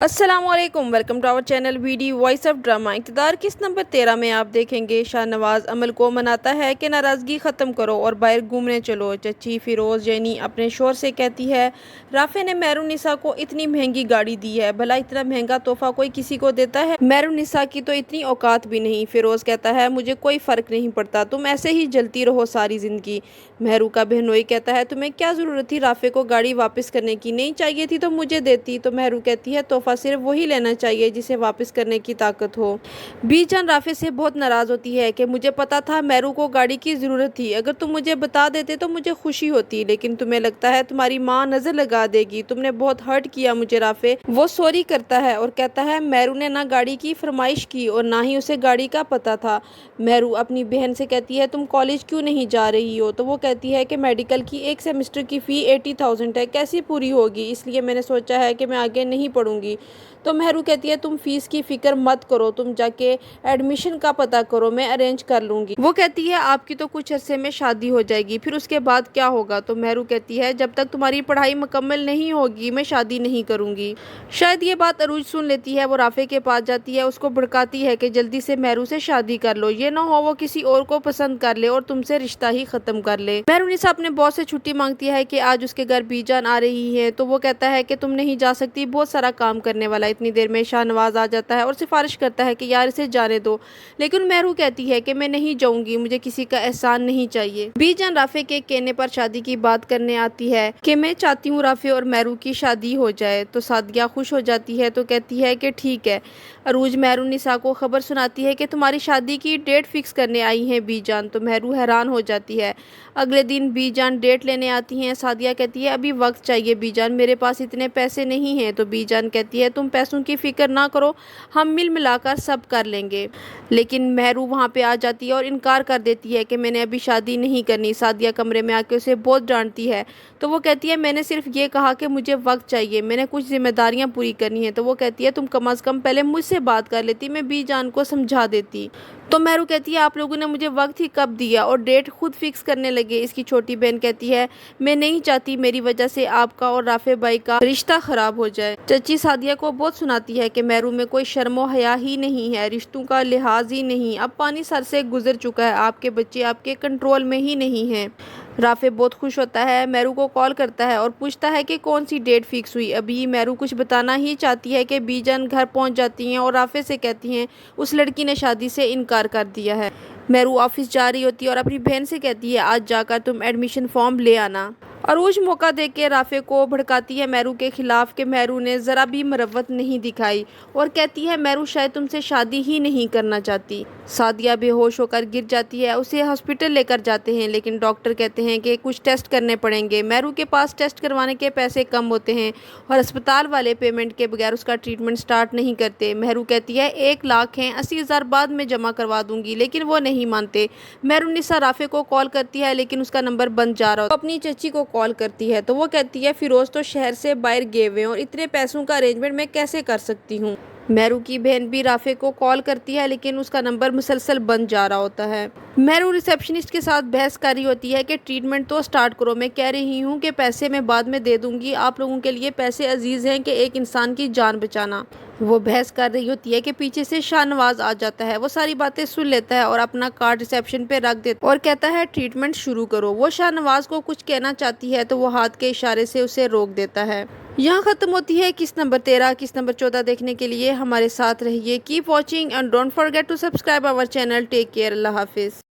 السلام علیکم، welcome to our channel ویڈی وائس آف ڈرامہ۔ اقتدار قسط نمبر 13 میں آپ دیکھیں گے شاہنواز عمل کو مناتا ہے کہ ناراضگی ختم کرو اور باہر گھومنے چلو۔ چچی فیروز جینی اپنے شوہر سے کہتی ہے، رافع نے مہرالنساء کو اتنی مہنگی گاڑی دی ہے، بھلا اتنا مہنگا تحفہ کوئی کسی کو دیتا ہے؟ مہرالنساء کی تو اتنی اوقات بھی نہیں۔ فیروز کہتا ہے، مجھے کوئی فرق نہیں پڑتا، تم ایسے ہی جلتی رہو ساری زندگی۔ مہرو کا بہنوئی کہتا ہے، تمہیں کیا ضرورت تھی رافع کو گاڑی واپس کرنے کی؟ نہیں چاہیے تھی تو مجھے دیتی۔ تو مہرو کہتی ہے، تحفہ صرف وہی لینا چاہیے جسے واپس کرنے کی طاقت ہو۔ بی جان رافع سے بہت ناراض ہوتی ہے کہ مجھے پتا تھا مہرو کو گاڑی کی ضرورت تھی، اگر تم مجھے بتا دیتے تو مجھے خوشی ہوتی، لیکن تمہیں لگتا ہے تمہاری ماں نظر لگا دے گی۔ تم نے بہت ہرٹ کیا مجھے رافع۔ وہ سوری کرتا ہے اور کہتا ہے، مہرو نے نہ گاڑی کی فرمائش کی اور نہ ہی اسے گاڑی کا پتا تھا۔ مہرو اپنی بہن سے کہتی ہے، تم کالج کیوں نہیں جا رہی ہو؟ تو وہ کہتی ہے کہ میڈیکل کی ایک سیمسٹر کی فی 80,000 ہے، کیسی پوری ہوگی، اس لیے میں نے سوچا ہے کہ میں آگے نہیں پڑھوں گی۔ تو مہرو کہتی ہے، تم فیس کی فکر مت کرو، تم جا کے ایڈمیشن کا پتا کرو، میں ارینج کر لوں گی۔ وہ کہتی ہے، آپ کی تو کچھ عرصے میں شادی ہو جائے گی، پھر اس کے بعد کیا ہوگا؟ تو مہرو کہتی ہے، جب تک تمہاری پڑھائی مکمل نہیں ہوگی میں شادی نہیں کروں گی۔ شاید یہ بات عروج سن لیتی ہے، وہ رافع کے پاس جاتی ہے، اس کو بھڑکاتی ہے کہ جلدی سے مہرو سے شادی کر لو، یہ نہ ہو وہ کسی اور کو پسند کر لے اور تم سے رشتہ ہی ختم کر لے۔ مہرالنساء اپنے باس سے چھٹی مانگتی ہے کہ آج اس کے گھر بی جان آ رہی ہے، تو وہ کہتا ہے کہ تم نہیں جا سکتی، بہت سارا کام کرنے والا۔ اتنی دیر میں شاہنواز آ جاتا ہے اور سفارش کرتا ہے کہ یار اسے جانے دو، لیکن مہرو کہتی ہے کہ میں نہیں جاؤں گی، مجھے کسی کا احسان نہیں چاہیے۔ بی جان رافع کے کہنے پر شادی کی بات کرنے آتی ہے کہ میں چاہتی ہوں رافع اور مہرو کی شادی ہو جائے۔ تو سعدیہ خوش ہو جاتی ہے، تو کہتی ہے کہ ٹھیک ہے۔ عروج مہرالنساء کو خبر سناتی ہے کہ تمہاری شادی کی ڈیٹ فکس کرنے آئی ہیں بی جان، تو مہرو حیران ہو جاتی ہے۔ اگلے دن بی جان ڈیٹ لینے آتی ہیں۔ سعدیہ کہتی ہے، ابھی وقت چاہیے بی جان، میرے پاس اتنے پیسے نہیں ہیں۔ تو بی جان کہتی ہے، تم پیسوں کی فکر نہ کرو، ہم مل ملا کر سب کر لیں گے۔ لیکن مہرو وہاں پہ آ جاتی ہے اور انکار کر دیتی ہے کہ میں نے ابھی شادی نہیں کرنی۔ سعدیہ کمرے میں آ کے اسے بہت ڈانٹتی ہے، تو وہ کہتی ہے، میں نے صرف یہ کہا کہ مجھے وقت چاہیے، میں نے کچھ ذمہ داریاں پوری کرنی ہیں۔ تو وہ کہتی ہے، تم کم از کم پہلے مجھ سے بات کر لیتی، میں بی جان کو سمجھا دیتی۔ تو مہرو کہتی ہے، آپ لوگوں نے مجھے وقت ہی کب دیا اور ڈیٹ خود فکس کرنے لگے۔ اس کی چھوٹی بہن کہتی ہے، میں نہیں چاہتی میری وجہ سے آپ کا اور رافع بھائی کا رشتہ خراب ہو جائے۔ چچی سعدیہ کو بہت سناتی ہے کہ مہرو میں کوئی شرم و حیا ہی نہیں ہے، رشتوں کا لحاظ ہی نہیں، اب پانی سر سے گزر چکا ہے، آپ کے بچے آپ کے کنٹرول میں ہی نہیں ہیں۔ رافع بہت خوش ہوتا ہے، مہرو کو کال کرتا ہے اور پوچھتا ہے کہ کون سی ڈیٹ فکس ہوئی۔ ابھی مہرو کچھ بتانا ہی چاہتی ہے کہ بی جان گھر پہنچ جاتی ہیں اور رافع سے کہتی ہیں، اس لڑکی نے شادی سے انکار کر دیا ہے۔ مہرو آفس جا رہی ہوتی ہے اور اپنی بہن سے کہتی ہے، آج جا کر تم ایڈمیشن فارم لے آنا۔ عروج موقع دیکھ کے رافع کو بھڑکاتی ہے مہرو کے خلاف کہ مہرو نے ذرا بھی مروت نہیں دکھائی، اور کہتی ہے، مہرو شاید تم سے شادی ہی نہیں کرنا چاہتی۔ سعدیہ بے ہوش ہو کر گر جاتی ہے، اسے ہاسپٹل لے کر جاتے ہیں، لیکن ڈاکٹر کہتے ہیں کہ کچھ ٹیسٹ کرنے پڑیں گے۔ مہرو کے پاس ٹیسٹ کروانے کے پیسے کم ہوتے ہیں اور اسپتال والے پیمنٹ کے بغیر اس کا ٹریٹمنٹ سٹارٹ نہیں کرتے۔ مہرو کہتی ہے، 1 لاکھ ہیں، 80,000 بعد میں جمع کروا دوں گی، لیکن وہ نہیں مانتے۔ مہرالنساء رافع کو کال کرتی ہے، لیکن اس کا نمبر بند جا رہا ہوتا ہے۔ وہ اپنی چچی کو کال کرتی ہے، تو وہ کہتی ہے، فیروز تو شہر سے باہر گئے ہوئے ہیں اور اتنے پیسوں کا ارینجمنٹ میں کیسے کر سکتی ہوں۔ مہرو کی بہن بھی رافع کو کال کرتی ہے، لیکن اس کا نمبر مسلسل بند جا رہا ہوتا ہے۔ مہرو ریسیپشنسٹ کے ساتھ بحث کر رہی ہوتی ہے کہ ٹریٹمنٹ تو سٹارٹ کرو، میں کہہ رہی ہوں کہ پیسے میں بعد میں دے دوں گی، آپ لوگوں کے لیے پیسے عزیز ہیں کہ ایک انسان کی جان بچانا۔ وہ بحث کر رہی ہوتی ہے کہ پیچھے سے شاہنواز آ جاتا ہے، وہ ساری باتیں سن لیتا ہے اور اپنا کارڈ ریسیپشن پہ رکھ دیتا ہے اور کہتا ہے، ٹریٹمنٹ شروع کرو۔ وہ شاہنواز کو کچھ کہنا چاہتی ہے تو وہ ہاتھ کے اشارے سے اسے روک دیتا ہے۔ یہاں ختم ہوتی ہے قسط نمبر 13۔ قسط نمبر 14 دیکھنے کے لیے ہمارے ساتھ رہیے۔ Keep watching and don't forget to subscribe our channel. Take care, اللہ حافظ۔